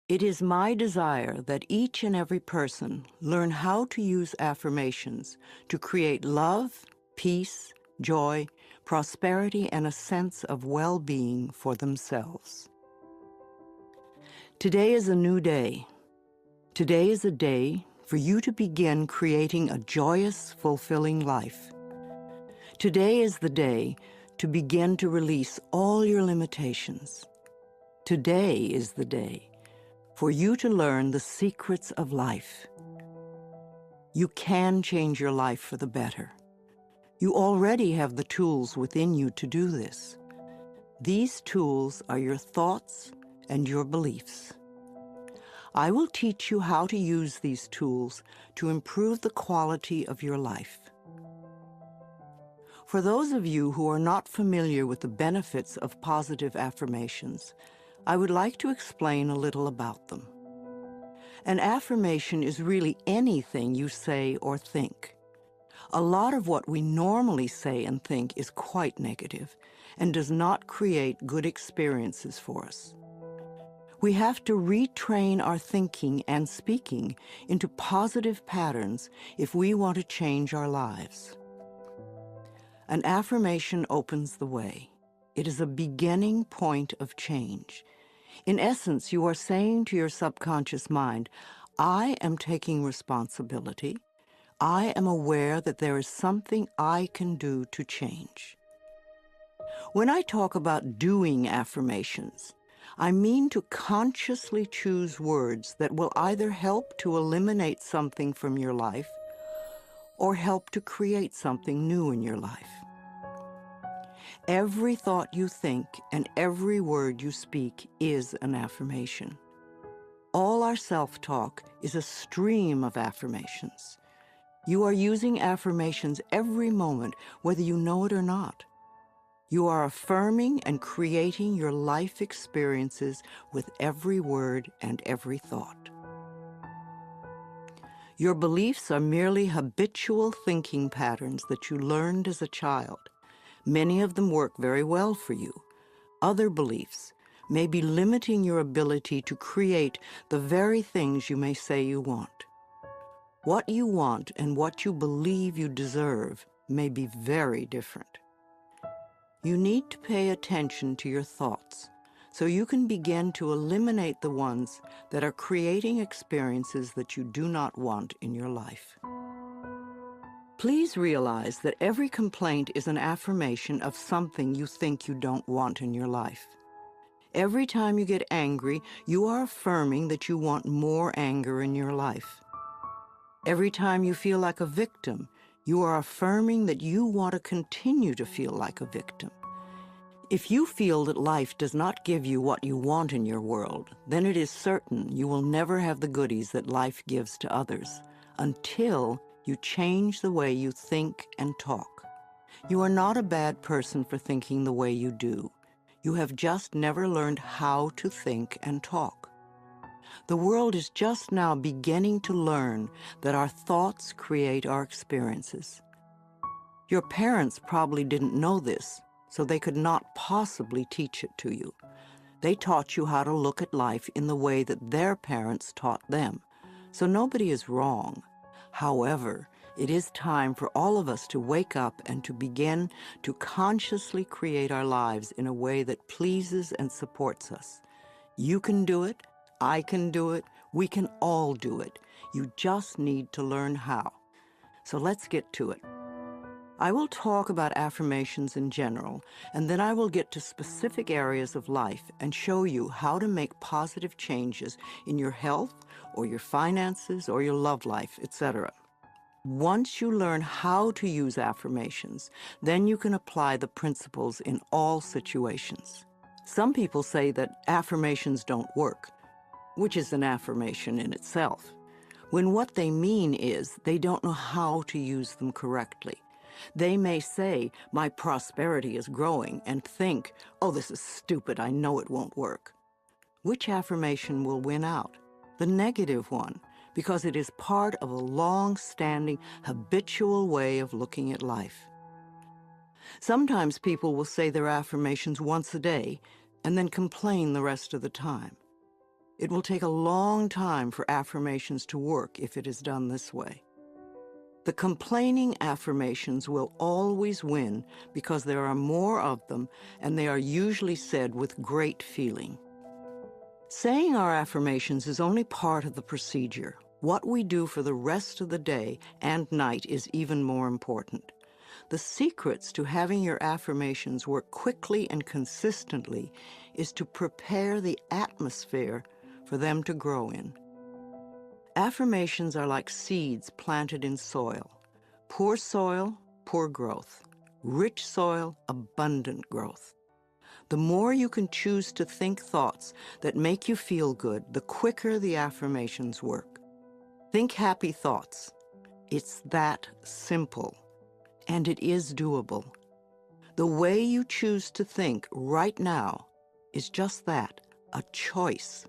It is my desire that each and every person learn how to use affirmations to create love, peace, joy, prosperity, and a sense of well-being for themselves. Today is a new day. Today is a day for you to begin creating a joyous, fulfilling life. Today is the day to begin to release all your limitations. Today is the day for you to learn the secrets of life. You can change your life for the better. You already have the tools within you to do this. These tools are your thoughts and your beliefs. I will teach you how to use these tools to improve the quality of your life. For those of you who are not familiar with the benefits of positive affirmations, I would like to explain a little about them. An affirmation is really anything you say or think. A lot of what we normally say and think is quite negative and does not create good experiences for us. We have to retrain our thinking and speaking into positive patterns if we want to change our lives. An affirmation opens the way. It is a beginning point of change. In essence, you are saying to your subconscious mind, I am taking responsibility. I am aware that there is something I can do to change. When I talk about doing affirmations, I mean to consciously choose words that will either help to eliminate something from your life or help to create something new in your life. Every thought you think and every word you speak is an affirmation. All our self-talk is a stream of affirmations. You are using affirmations every moment, whether you know it or not. You are affirming and creating your life experiences with every word and every thought. Your beliefs are merely habitual thinking patterns that you learned as a child. Many of them work very well for you. Other beliefs may be limiting your ability to create the very things you may say you want. What you want and what you believe you deserve may be very different. You need to pay attention to your thoughts so you can begin to eliminate the ones that are creating experiences that you do not want in your life. Please realize that every complaint is an affirmation of something you think you don't want in your life. Every time you get angry, you are affirming that you want more anger in your life. Every time you feel like a victim, you are affirming that you want to continue to feel like a victim. If you feel that life does not give you what you want in your world, then it is certain you will never have the goodies that life gives to others until you change the way you think and talk. You are not a bad person for thinking the way you do. You have just never learned how to think and talk. The world is just now beginning to learn that our thoughts create our experiences. Your parents probably didn't know this, so they could not possibly teach it to you. They taught you how to look at life in the way that their parents taught them, so nobody is wrong. However, it is time for all of us to wake up and to begin to consciously create our lives in a way that pleases and supports us. You can do it, I can do it, we can all do it. You just need to learn how. So let's get to it. I will talk about affirmations in general, and then I will get to specific areas of life and show you how to make positive changes in your health or your finances or your love life, etc. Once you learn how to use affirmations, then you can apply the principles in all situations. Some people say that affirmations don't work, which is an affirmation in itself, when what they mean is they don't know how to use them correctly. They may say, my prosperity is growing, and think, oh, this is stupid, I know it won't work. Which affirmation will win out? The negative one, because it is part of a long-standing, habitual way of looking at life. Sometimes people will say their affirmations once a day and then complain the rest of the time. It will take a long time for affirmations to work if it is done this way. The complaining affirmations will always win because there are more of them and they are usually said with great feeling. Saying our affirmations is only part of the procedure. What we do for the rest of the day and night is even more important. The secrets to having your affirmations work quickly and consistently is to prepare the atmosphere for them to grow in. Affirmations are like seeds planted in soil. Poor soil, poor growth. Rich soil, abundant growth. The more you can choose to think thoughts that make you feel good, the quicker the affirmations work. Think happy thoughts. It's that simple, and it is doable. The way you choose to think right now is just that, a choice.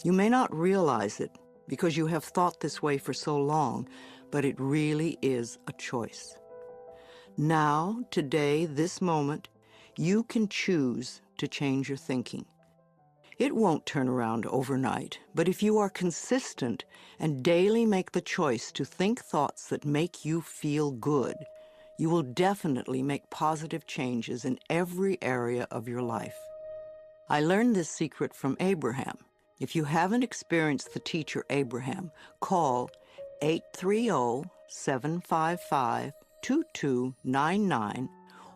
You may not realize it because you have thought this way for so long, but it really is a choice. Now, today, this moment, you can choose to change your thinking. It won't turn around overnight, but if you are consistent and daily make the choice to think thoughts that make you feel good, you will definitely make positive changes in every area of your life. I learned this secret from Abraham. If you haven't experienced the teacher Abraham, call 830-755-2299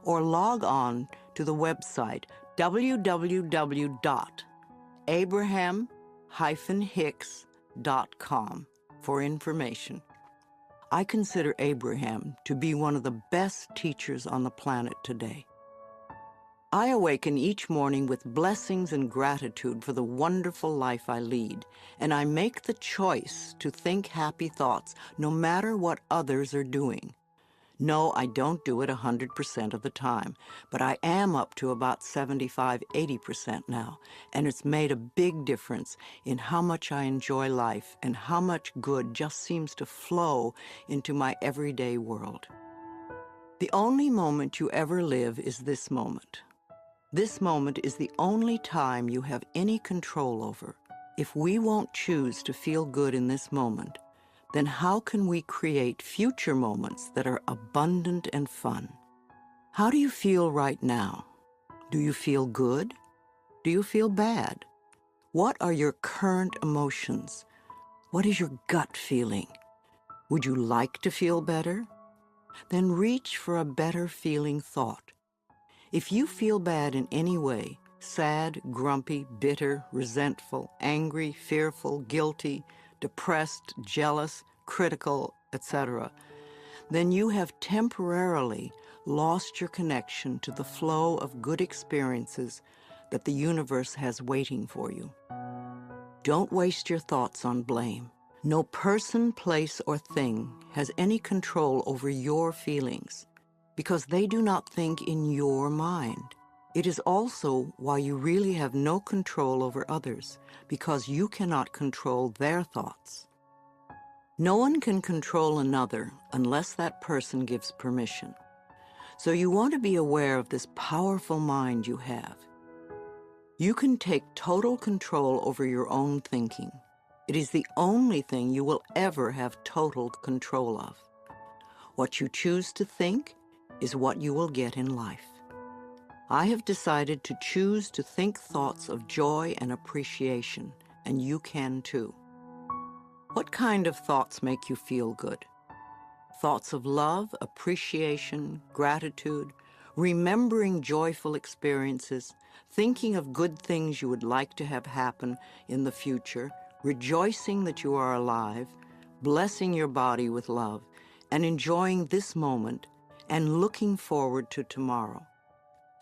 or log on to the website www.abraham-hicks.com for information. I consider Abraham to be one of the best teachers on the planet today. I awaken each morning with blessings and gratitude for the wonderful life I lead, and I make the choice to think happy thoughts no matter what others are doing. No, I don't do it 100% of the time, but I am up to about 75–80% now, and it's made a big difference in how much I enjoy life and how much good just seems to flow into my everyday world. The only moment you ever live is this moment. This moment is the only time you have any control over. If we won't choose to feel good in this moment, then how can we create future moments that are abundant and fun? How do you feel right now? Do you feel good? Do you feel bad? What are your current emotions? What is your gut feeling? Would you like to feel better? Then reach for a better feeling thought. If you feel bad in any way, sad, grumpy, bitter, resentful, angry, fearful, guilty, depressed, jealous, critical, etc., then you have temporarily lost your connection to the flow of good experiences that the universe has waiting for you. Don't waste your thoughts on blame. No person, place, or thing has any control over your feelings, because they do not think in your mind. It is also why you really have no control over others, because you cannot control their thoughts. No one can control another unless that person gives permission. So you want to be aware of this powerful mind you have. You can take total control over your own thinking. It is the only thing you will ever have total control of. What you choose to think is what you will get in life. I have decided to choose to think thoughts of joy and appreciation, and you can too. What kind of thoughts make you feel good? Thoughts of love, appreciation, gratitude, remembering joyful experiences, thinking of good things you would like to have happen in the future, rejoicing that you are alive, blessing your body with love, and enjoying this moment and looking forward to tomorrow.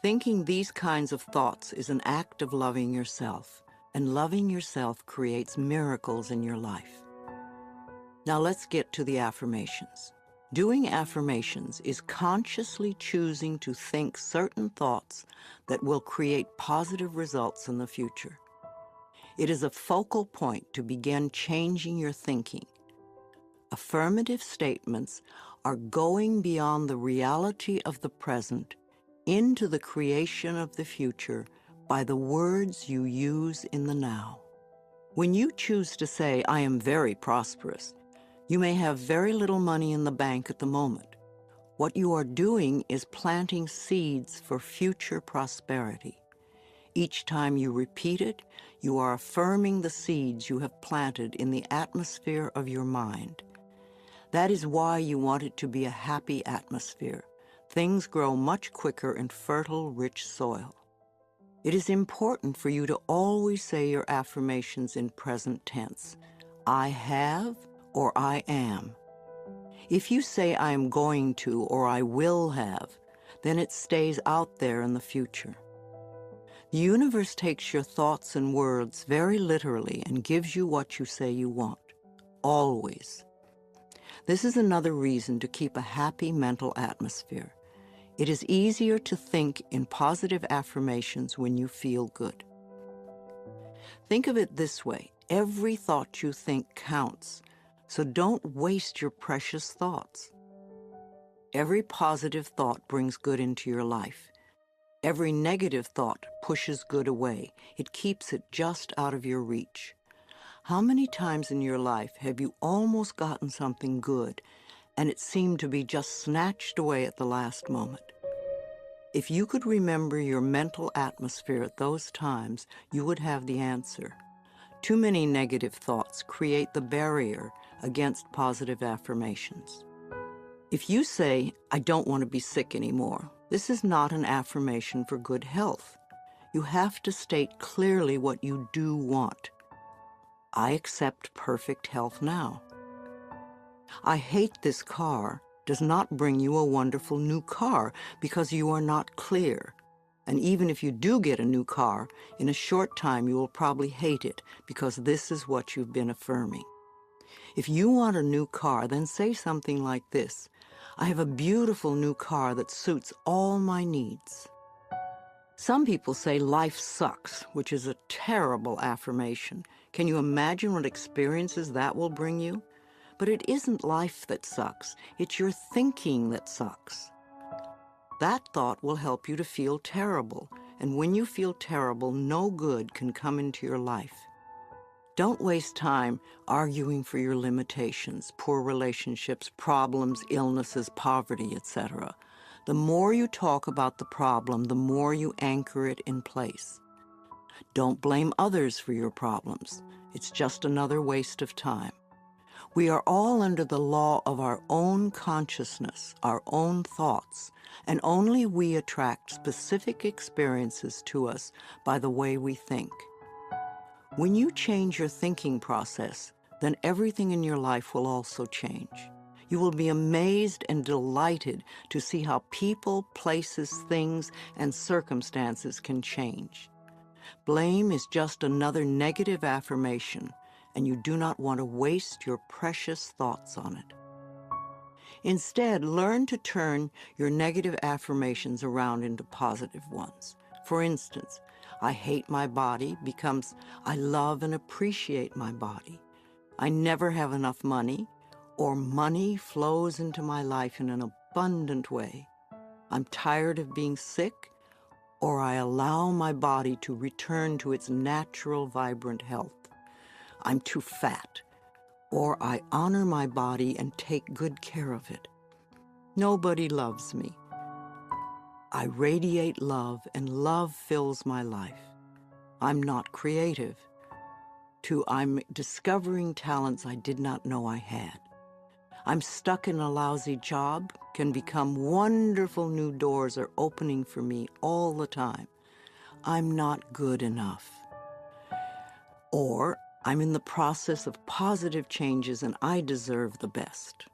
Thinking these kinds of thoughts is an act of loving yourself, and loving yourself creates miracles in your life. Now let's get to the affirmations. Doing affirmations is consciously choosing to think certain thoughts that will create positive results in the future. It is a focal point to begin changing your thinking. Affirmative statements are going beyond the reality of the present into the creation of the future by the words you use in the now. When you choose to say, I am very prosperous, you may have very little money in the bank at the moment. What you are doing is planting seeds for future prosperity. Each time you repeat it, you are affirming the seeds you have planted in the atmosphere of your mind. That is why you want it to be a happy atmosphere. Things grow much quicker in fertile, rich soil. It is important for you to always say your affirmations in present tense. I have or I am. If you say I am going to or I will have, then it stays out there in the future. The universe takes your thoughts and words very literally and gives you what you say you want. Always. This is another reason to keep a happy mental atmosphere. It is easier to think in positive affirmations when you feel good. Think of it this way. Every thought you think counts, so don't waste your precious thoughts. Every positive thought brings good into your life. Every negative thought pushes good away. It keeps it just out of your reach. How many times in your life have you almost gotten something good and it seemed to be just snatched away at the last moment? If you could remember your mental atmosphere at those times, you would have the answer. Too many negative thoughts create the barrier against positive affirmations. If you say, I don't want to be sick anymore, this is not an affirmation for good health. You have to state clearly what you do want. I accept perfect health now. I hate this car does not bring you a wonderful new car because you are not clear. And even if you do get a new car, in a short time you will probably hate it because this is what you've been affirming. If you want a new car, then say something like this. I have a beautiful new car that suits all my needs. Some people say life sucks, which is a terrible affirmation. Can you imagine what experiences that will bring you? But it isn't life that sucks, it's your thinking that sucks. That thought will help you to feel terrible, and when you feel terrible, no good can come into your life. Don't waste time arguing for your limitations, poor relationships, problems, illnesses, poverty, etc. The more you talk about the problem, the more you anchor it in place. Don't blame others for your problems. It's just another waste of time. We are all under the law of our own consciousness, our own thoughts, and only we attract specific experiences to us by the way we think. When you change your thinking process, then everything in your life will also change. You will be amazed and delighted to see how people, places, things, and circumstances can change. Blame is just another negative affirmation, and you do not want to waste your precious thoughts on it. Instead, learn to turn your negative affirmations around into positive ones. For instance, I hate my body becomes I love and appreciate my body. I never have enough money, or money flows into my life in an abundant way. I'm tired of being sick, or I allow my body to return to its natural, vibrant health. I'm too fat, or I honor my body and take good care of it. Nobody loves me. I radiate love, and love fills my life. I'm not creative. I'm discovering talents I did not know I had. I'm stuck in a lousy job, can become wonderful new doors are opening for me all the time. I'm not good enough. Or I'm in the process of positive changes and I deserve the best.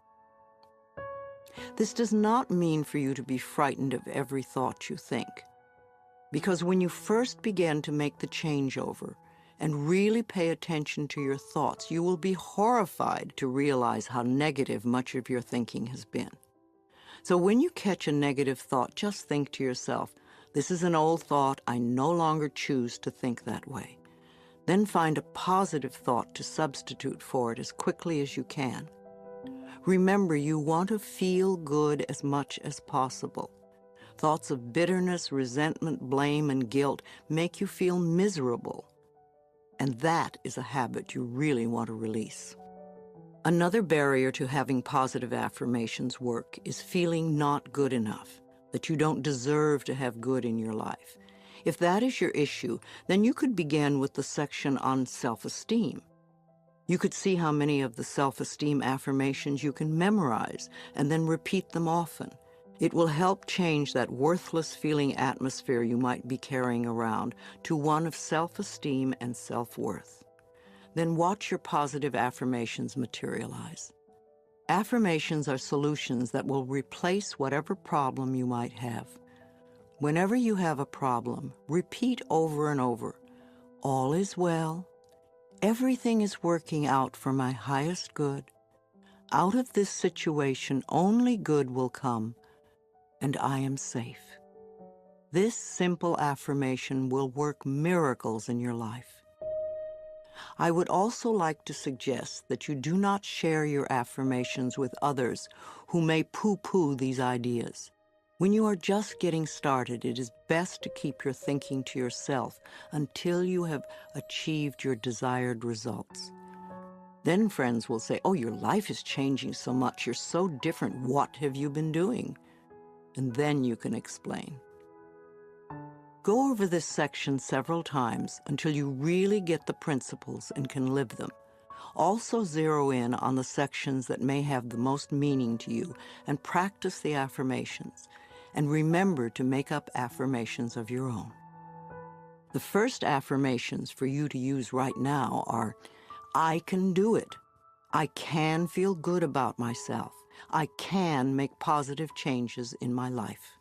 This does not mean for you to be frightened of every thought you think. Because when you first begin to make the changeover and really pay attention to your thoughts, you will be horrified to realize how negative much of your thinking has been. So when you catch a negative thought, just think to yourself, this is an old thought, I no longer choose to think that way. Then find a positive thought to substitute for it as quickly as you can. Remember, you want to feel good as much as possible. Thoughts of bitterness, resentment, blame, and guilt make you feel miserable. And that is a habit you really want to release. Another barrier to having positive affirmations work is feeling not good enough, that you don't deserve to have good in your life. If that is your issue, then you could begin with the section on self-esteem. You could see how many of the self-esteem affirmations you can memorize and then repeat them often. It will help change that worthless feeling atmosphere you might be carrying around to one of self-esteem and self-worth. Then watch your positive affirmations materialize. Affirmations are solutions that will replace whatever problem you might have. Whenever you have a problem, repeat over and over, "All is well. Everything is working out for my highest good. Out of this situation, only good will come, and I am safe." This simple affirmation will work miracles in your life. I would also like to suggest that you do not share your affirmations with others who may poo-poo these ideas. When you are just getting started, it is best to keep your thinking to yourself until you have achieved your desired results. Then friends will say, "Oh, your life is changing so much. You're so different. What have you been doing?" And then you can explain. Go over this section several times until you really get the principles and can live them. Also zero in on the sections that may have the most meaning to you and practice the affirmations. And remember to make up affirmations of your own. The first affirmations for you to use right now are, "I can do it. I can feel good about myself. I can make positive changes in my life."